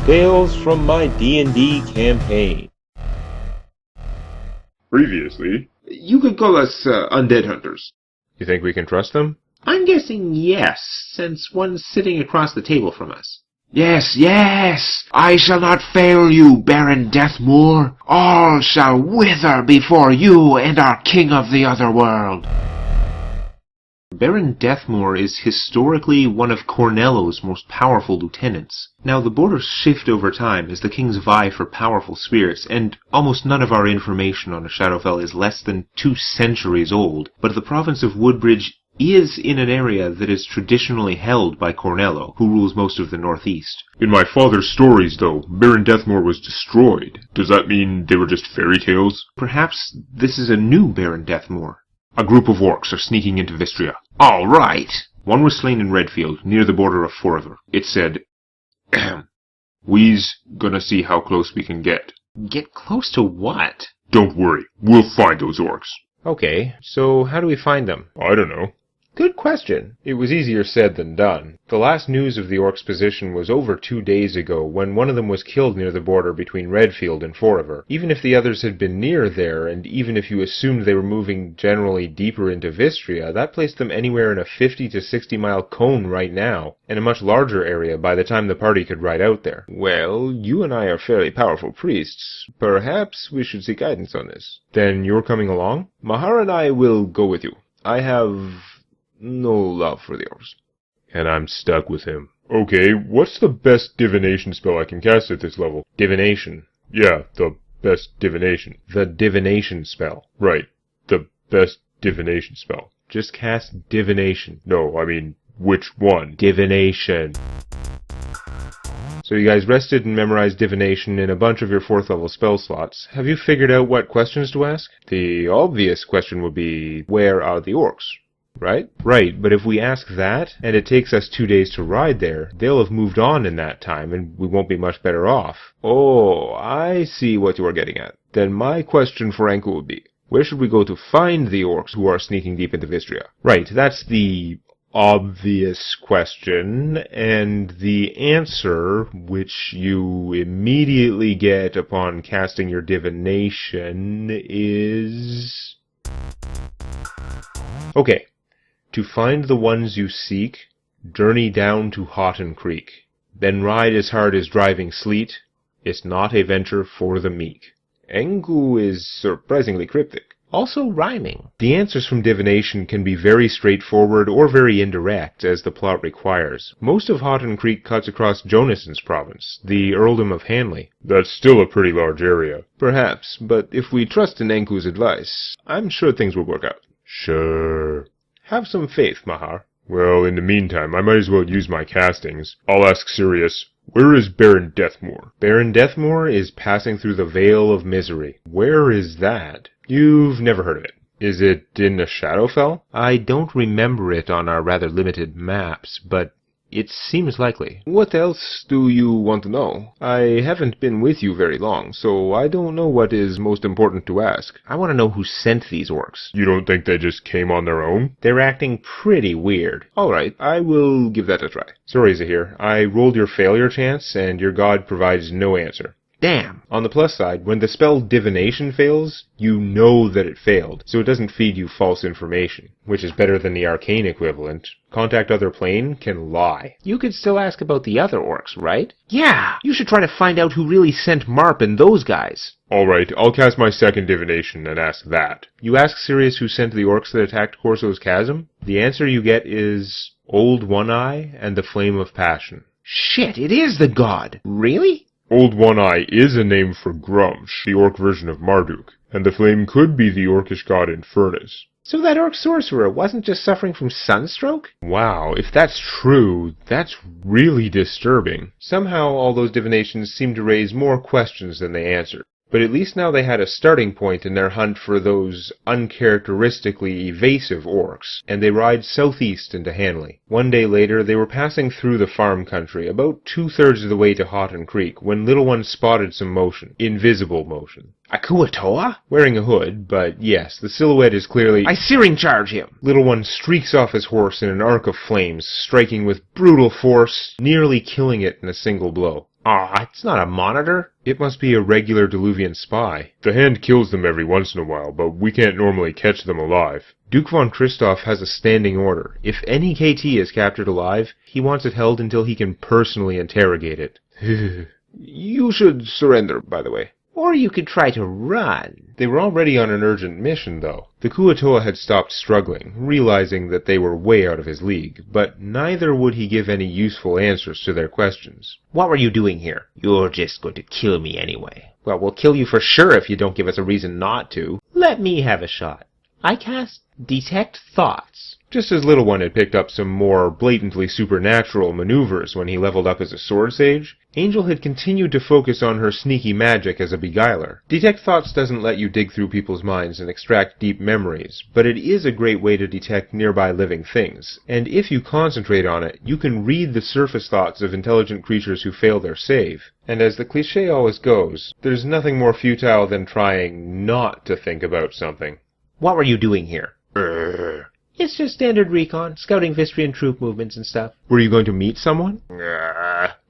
Tales from my D&D campaign. Previously, You could call us undead hunters. you think we can trust them? I'm guessing yes, since one's sitting across the table from us. Yes, yes! I shall not fail you, Baron Deathmoor. All shall wither before you and our king of the other world. Baron Deathmoor is historically one of Cornello's most powerful lieutenants. Now, the borders shift over time as the kings vie for powerful spirits, and almost none of our information on a Shadowfell is less than 2 centuries old, but the province of Woodbridge is in an area that is traditionally held by Cornello, who rules most of the northeast. In my father's stories, though, Baron Deathmoor was destroyed. Does that mean they were just fairy tales? Perhaps this is a new Baron Deathmoor. A group of orcs are sneaking into Vistria. All right! One was slain in Redfield, near the border of Forever. It said, We's gonna see how close we can get. Get close to what? Don't worry, we'll find those orcs. Okay, so how do we find them? I don't know. Good question. It was easier said than done. The last news of the orcs' position was over 2 days ago, when one of them was killed near the border between Redfield and Forever. Even if the others had been near there, and even if you assumed they were moving generally deeper into Vistria, that placed them anywhere in a 50 to 60 mile cone right now, and a much larger area by the time the party could ride out there. Well, you and I are fairly powerful priests. Perhaps we should seek guidance on this. Then you're coming along? Mahar and I will go with you. I have no love for the orcs. And I'm stuck with him. Okay, what's the best divination spell I can cast at this level? Divination. Yeah, the best divination. The divination spell. Right, the best divination spell. Just cast divination. No, I mean, which one? Divination. So you guys rested and memorized divination in a bunch of your 4th level spell slots. Have you figured out what questions to ask? The obvious question would be, where are the orcs? Right? Right, but if we ask that, and it takes us 2 days to ride there, they'll have moved on in that time, and we won't be much better off. Oh, I see what you are getting at. Then my question for Anku would be, where should we go to find the orcs who are sneaking deep into Vistria? Right, that's the obvious question, and the answer, which you immediately get upon casting your divination, is... Okay. To find the ones you seek, journey down to Houghton Creek. Then ride as hard as driving sleet. It's not a venture for the meek. Engu is surprisingly cryptic. Also rhyming. The answers from divination can be very straightforward or very indirect, as the plot requires. Most of Houghton Creek cuts across Jonason's province, the earldom of Hanley. That's still a pretty large area. Perhaps, but if we trust in Enku's advice, I'm sure things will work out. Sure. Have some faith, Mahar. Well, in the meantime, I might as well use my castings. I'll ask Sirius, where is Baron Deathmoor? Baron Deathmoor is passing through the Vale of Misery. Where is that? You've never heard of it. Is it in the Shadowfell? I don't remember it on our rather limited maps, but it seems likely. What else do you want to know? I haven't been with you very long, so I don't know what is most important to ask. I want to know who sent these orcs. You don't think they just came on their own? They're acting pretty weird. Alright, I will give that a try. Sorry, Zahir. I rolled your failure chance, and your god provides no answer. Damn! On the plus side, when the spell divination fails, you know that it failed, so it doesn't feed you false information, which is better than the arcane equivalent. Contact Other Plane can lie. You could still ask about the other orcs, right? Yeah! You should try to find out who really sent Marp and those guys. Alright, I'll cast my second divination and ask that. You ask Sirius who sent the orcs that attacked Corso's Chasm? The answer you get is Old One-Eye and the Flame of Passion. Shit, it is the god! Really? Old One-Eye is a name for Grumsh, the orc version of Marduk, and the flame could be the orcish god Infernus. So that orc sorcerer wasn't just suffering from sunstroke? Wow, if that's true, that's really disturbing. Somehow all those divinations seem to raise more questions than they answer. But at least now they had a starting point in their hunt for those uncharacteristically evasive orcs, and they ride southeast into Hanley. 1 day later, they were passing through the farm country, about 2/3 of the way to Houghton Creek, when Little One spotted some motion. Invisible motion. Akuatoa? Wearing a hood, but yes, the silhouette is clearly... I searing charge him! Little One streaks off his horse in an arc of flames, striking with brutal force, nearly killing it in a single blow. Ah, it's not a monitor. It must be a regular Diluvian spy. The hand kills them every once in a while, but we can't normally catch them alive. Duke von Christoph has a standing order. If any KT is captured alive, he wants it held until he can personally interrogate it. You should surrender, by the way. Or you could try to run. They were already on an urgent mission, though. The Kuo-toa had stopped struggling, realizing that they were way out of his league, but neither would he give any useful answers to their questions. What were you doing here? You're just going to kill me anyway. Well, we'll kill you for sure if you don't give us a reason not to. Let me have a shot. I cast Detect Thoughts. Just as Little One had picked up some more blatantly supernatural maneuvers when he leveled up as a sword sage, Angel had continued to focus on her sneaky magic as a beguiler. Detect Thoughts doesn't let you dig through people's minds and extract deep memories, but it is a great way to detect nearby living things, and if you concentrate on it, you can read the surface thoughts of intelligent creatures who fail their save. And as the cliché always goes, there's nothing more futile than trying not to think about something. What were you doing here? It's just standard recon, scouting Vistrian troop movements and stuff. Were you going to meet someone?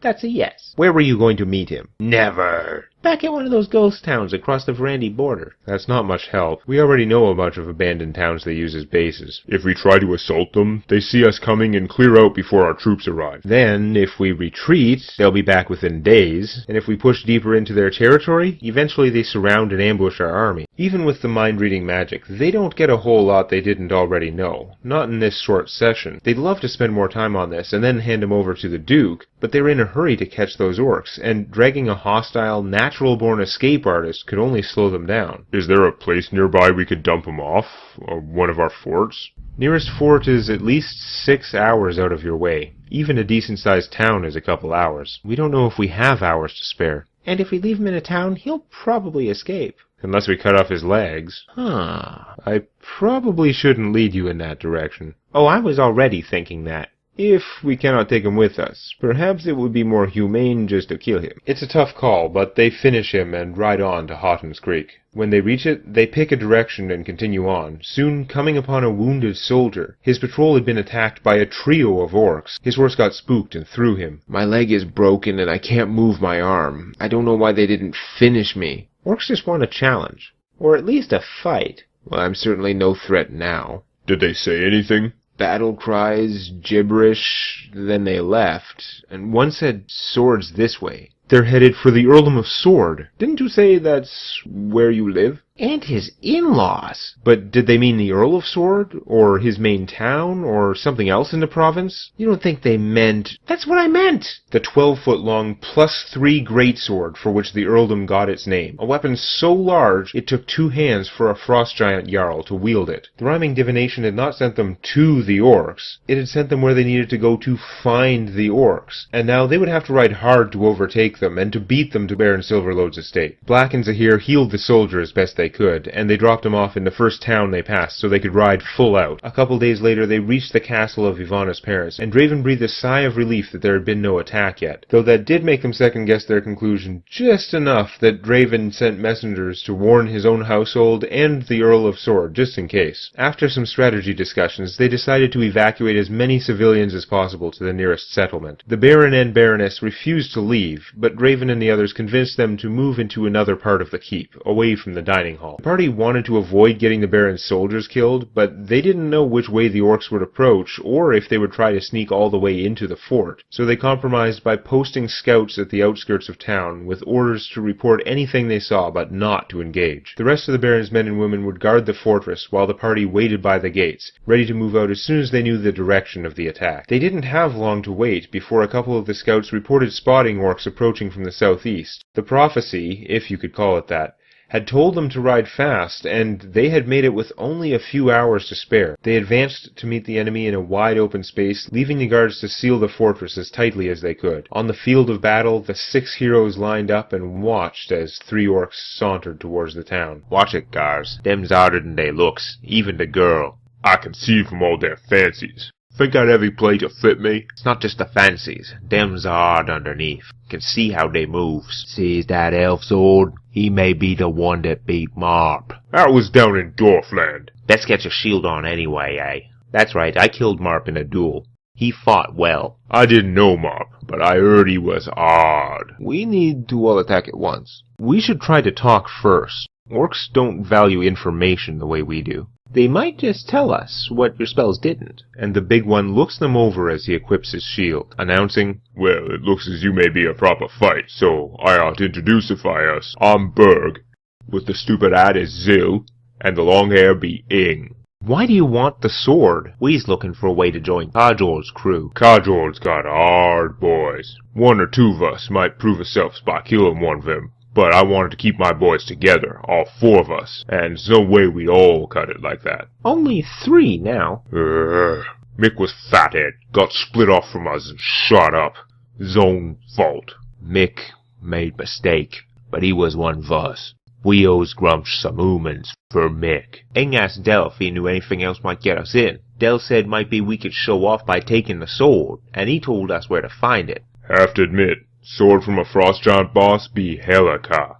That's a yes. Where were you going to meet him? Never. Back at one of those ghost towns across the Verandi border. That's not much help. We already know a bunch of abandoned towns they use as bases. If we try to assault them, they see us coming and clear out before our troops arrive. Then, if we retreat, they'll be back within days, and if we push deeper into their territory, eventually they surround and ambush our army. Even with the mind-reading magic, they don't get a whole lot they didn't already know. Not in this short session. They'd love to spend more time on this and then hand him over to the Duke, but they were in a hurry to catch those orcs, and dragging a hostile, natural-born escape artist could only slow them down. Is there a place nearby we could dump them off? One of our forts? Nearest fort is at least 6 hours out of your way. Even a decent-sized town is a couple hours. We don't know if we have hours to spare. And if we leave him in a town, he'll probably escape. Unless we cut off his legs. I probably shouldn't lead you in that direction. Oh, I was already thinking that. If we cannot take him with us, perhaps it would be more humane just to kill him. It's a tough call, but they finish him and ride on to Houghton's Creek. When they reach it, they pick a direction and continue on, soon coming upon a wounded soldier. His patrol had been attacked by a trio of orcs. His horse got spooked and threw him. My leg is broken and I can't move my arm. I don't know why they didn't finish me. Orcs just want a challenge. Or at least a fight. Well, I'm certainly no threat now. Did they say anything? Battle cries, gibberish, then they left, and one said, "Swords this way." They're headed for the Earldom of Sword. Didn't you say that's where you live? And his in-laws. But did they mean the Earl of Sword? Or his main town? Or something else in the province? You don't think they meant... That's what I meant! The 12-foot-long +3 greatsword for which the earldom got its name. A weapon so large, it took 2 hands for a frost giant jarl to wield it. The rhyming divination had not sent them to the orcs. It had sent them where they needed to go to find the orcs. And now they would have to ride hard to overtake them, and to beat them to Baron Silverlode's estate. Black and Zahir healed the soldier as best they could, and they dropped him off in the first town they passed so they could ride full out. A couple days later they reached the castle of Ivana's parents, and Draven breathed a sigh of relief that there had been no attack yet, though that did make them second-guess their conclusion just enough that Draven sent messengers to warn his own household and the Earl of Sword, just in case. After some strategy discussions, they decided to evacuate as many civilians as possible to the nearest settlement. The Baron and Baroness refused to leave, but Draven and the others convinced them to move into another part of the keep, away from the dining hall. The party wanted to avoid getting the Baron's soldiers killed, but they didn't know which way the orcs would approach, or if they would try to sneak all the way into the fort, so they compromised by posting scouts at the outskirts of town, with orders to report anything they saw but not to engage. The rest of the Baron's men and women would guard the fortress, while the party waited by the gates, ready to move out as soon as they knew the direction of the attack. They didn't have long to wait before a couple of the scouts reported spotting orcs approaching from the southeast. The prophecy, if you could call it that, had told them to ride fast, and they had made it with only a few hours to spare. They advanced to meet the enemy in a wide open space, leaving the guards to seal the fortress as tightly as they could. On the field of battle, the 6 heroes lined up and watched as 3 orcs sauntered towards the town. "Watch it, guards. Them's harder than they looks, even the girl. I can see from all their fancies. Think I'd have play to fit me? It's not just the fancies. Them's hard underneath. Can see how they moves. Sees that elf sword? He may be the one that beat Marp. That was down in Dwarfland. Best get your shield on anyway, eh? That's right, I killed Marp in a duel. He fought well. I didn't know him up, but I heard he was odd. We need to all attack at once. We should try to talk first. Orcs don't value information the way we do. They might just tell us what your spells didn't. And the big one looks them over as he equips his shield, announcing, Well, it looks as you may be a proper fight, so I ought to introducify us. I'm Berg, with the stupid hat is Zill, and the long hair be Ing. Why do you want the sword? We's looking for a way to join Kajor's crew. Kajor's got hard boys. One or two of us might prove ourselves by killing one of them. But I wanted to keep my boys together, all four of us, and there's no way we'd all cut it like that. Only 3 now. Mick was fathead, got split off from us and shot up. His own fault. Mick made mistake, but he was one of us. We owes Grumsh some humans for Mick. Ing asked Del if he knew anything else might get us in. Del said might be we could show off by taking the sword, and he told us where to find it. Have to admit, sword from a frost giant boss be hella ka.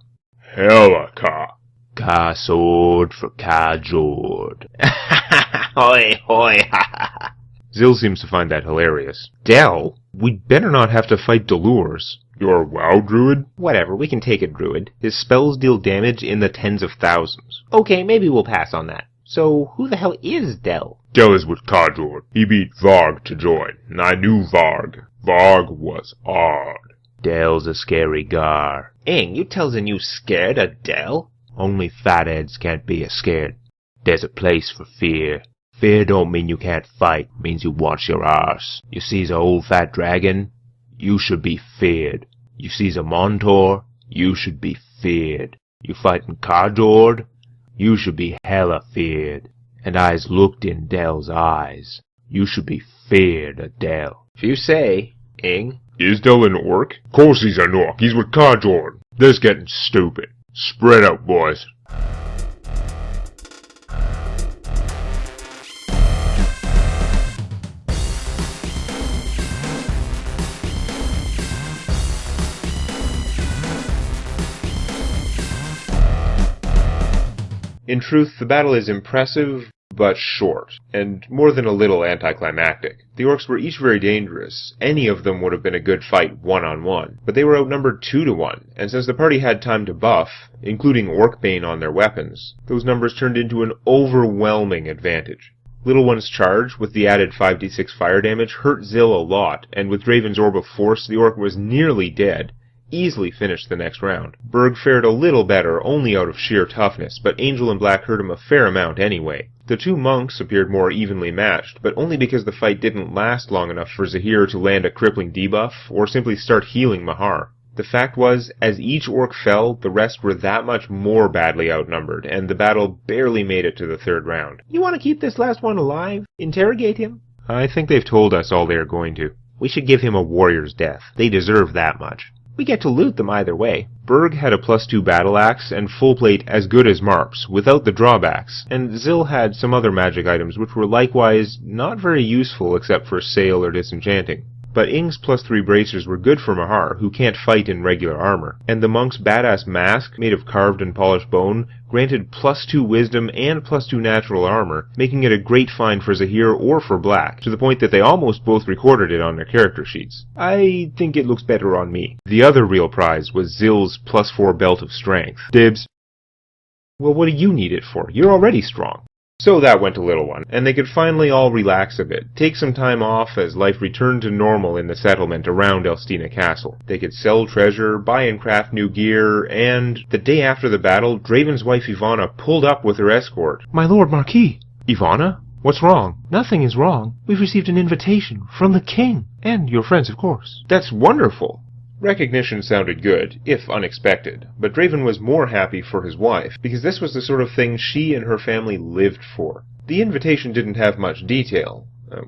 Hella ka. Ka sword for Kajord. Hoi hoi ha. Zill seems to find that hilarious. Del, we'd better not have to fight Delures. You're a WoW druid? Whatever, we can take a druid. His spells deal damage in the tens of thousands. Okay, maybe we'll pass on that. So, who the hell is Del? Del is with Kajord. He beat Varg to join, and I knew Varg. Varg was odd. Del's a scary gar. Ing, you tellin' you scared of Del? Only fatheads can't be scared. There's a place for fear. Fear don't mean you can't fight, means you watch your arse. You sees a old fat dragon, you should be feared. You sees a Montor, you should be feared. You fightin' Kajord, you should be hella feared. And I's looked in Del's eyes. You should be feared of Del. If you say, Ing. Is Del an orc? Course he's an orc. He's with Kajord. This getting stupid. Spread out, boys. In truth, the battle is impressive, but short, and more than a little anticlimactic. The orcs were each very dangerous. Any of them would have been a good fight one-on-one, but they were outnumbered 2-1, and since the party had time to buff, including Orcbane on their weapons, those numbers turned into an overwhelming advantage. Little One's charge, with the added 5d6 fire damage, hurt Zill a lot, and with Draven's Orb of Force, the orc was nearly dead. Easily finished the next round. Berg fared a little better, only out of sheer toughness, but Angel and Black hurt him a fair amount anyway. The two monks appeared more evenly matched, but only because the fight didn't last long enough for Zahir to land a crippling debuff, or simply start healing Mahar. The fact was, as each orc fell, the rest were that much more badly outnumbered, and the battle barely made it to the third round. You want to keep this last one alive? Interrogate him? I think they've told us all they are going to. We should give him a warrior's death. They deserve that much. We get to loot them either way. Berg had a +2 battle axe and full plate as good as Marp's, without the drawbacks, and Zill had some other magic items which were likewise not very useful except for sail or disenchanting. But Ing's +3 bracers were good for Mahar, who can't fight in regular armor, and the monk's badass mask, made of carved and polished bone, granted +2 wisdom and +2 natural armor, making it a great find for Zahir or for Black, to the point that they almost both recorded it on their character sheets. I think it looks better on me. The other real prize was Zill's +4 belt of strength. Dibs. Well, what do you need it for? You're already strong. So that went to Little One, and they could finally all relax a bit, take some time off as life returned to normal in the settlement around Elstina Castle. They could sell treasure, buy and craft new gear, and the day after the battle, Draven's wife Ivana pulled up with her escort. My Lord Marquis! Ivana? What's wrong? Nothing is wrong. We've received an invitation from the king, and your friends, of course. That's wonderful! Recognition sounded good, if unexpected, but Draven was more happy for his wife, because this was the sort of thing she and her family lived for. The invitation didn't have much detail.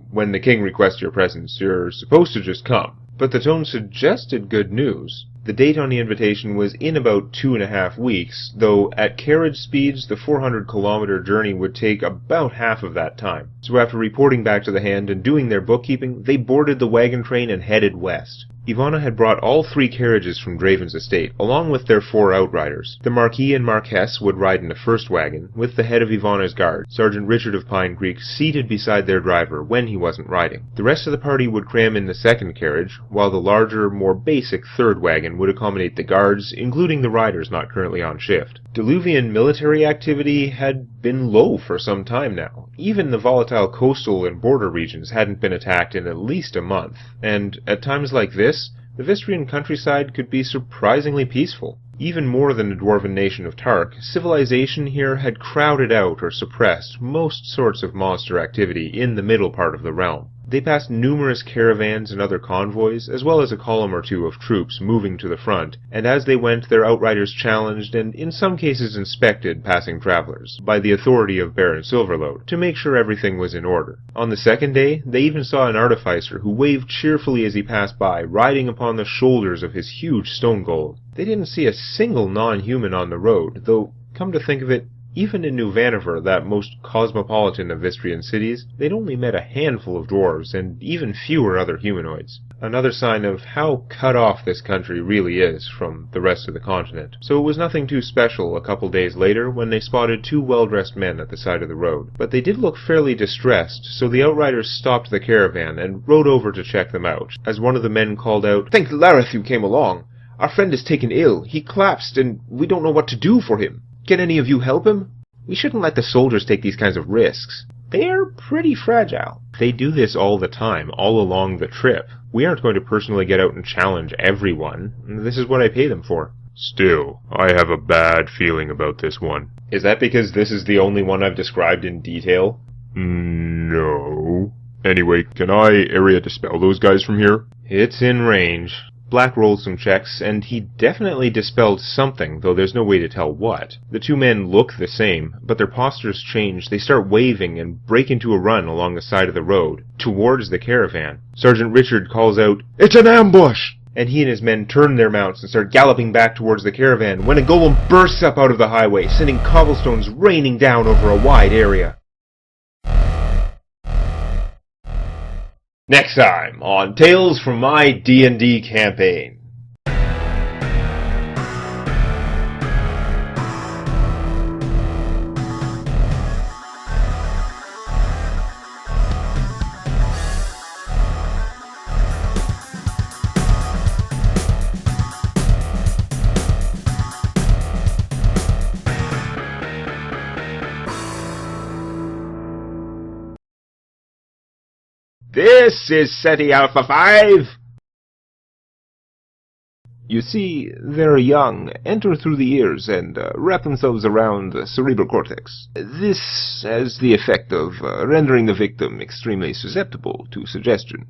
When the king requests your presence, you're supposed to just come. But the tone suggested good news. The date on the invitation was in about 2.5 weeks, though at carriage speeds the 400-kilometer journey would take about half of that time. So after reporting back to the Hand and doing their bookkeeping, they boarded the wagon train and headed west. Ivana had brought all 3 carriages from Draven's estate, along with their 4 outriders. The Marquis and Marquess would ride in the first wagon, with the head of Ivana's guard, Sergeant Richard of Pine Creek, seated beside their driver when he wasn't riding. The rest of the party would cram in the second carriage, while the larger, more basic third wagon would accommodate the guards, including the riders not currently on shift. Diluvian military activity had been low for some time now. Even the volatile coastal and border regions hadn't been attacked in at least a month, and at times like this, the Vistrian countryside could be surprisingly peaceful. Even more than the dwarven nation of Tark, civilization here had crowded out or suppressed most sorts of monster activity in the middle part of the realm. They passed numerous caravans and other convoys, as well as a column or 2 of troops moving to the front, and as they went their outriders challenged and in some cases inspected passing travelers, by the authority of Baron Silverload, to make sure everything was in order. On the second day, they even saw an artificer who waved cheerfully as he passed by, riding upon the shoulders of his huge stone golem. They didn't see a single non-human on the road, though, come to think of it, even in New Vaniver, that most cosmopolitan of Vistrian cities, they'd only met a handful of dwarves and even fewer other humanoids. Another sign of how cut off this country really is from the rest of the continent. So it was nothing too special a couple days later when they spotted 2 well-dressed men at the side of the road. But they did look fairly distressed, so the outriders stopped the caravan and rode over to check them out, as one of the men called out, "Thank Lareth you came along. Our friend is taken ill. He collapsed, and we don't know what to do for him. Can any of you help him? We shouldn't let the soldiers take these kinds of risks. They're pretty fragile." They do this all the time, all along the trip. We aren't going to personally get out and challenge everyone. This is what I pay them for. Still, I have a bad feeling about this one. Is that because this is the only one I've described in detail? No. Anyway, can I area dispel those guys from here? It's in range. Black rolled some checks, and he definitely dispelled something, though there's no way to tell what. The 2 men look the same, but their postures change. They start waving and break into a run along the side of the road, towards the caravan. Sergeant Richard calls out, "It's an ambush!" and he and his men turn their mounts and start galloping back towards the caravan when a golem bursts up out of the highway, sending cobblestones raining down over a wide area. Next time on Tales from My D&D Campaign. This is SETI Alpha 5! You see, they're young, enter through the ears, and wrap themselves around the cerebral cortex. This has the effect of rendering the victim extremely susceptible to suggestion.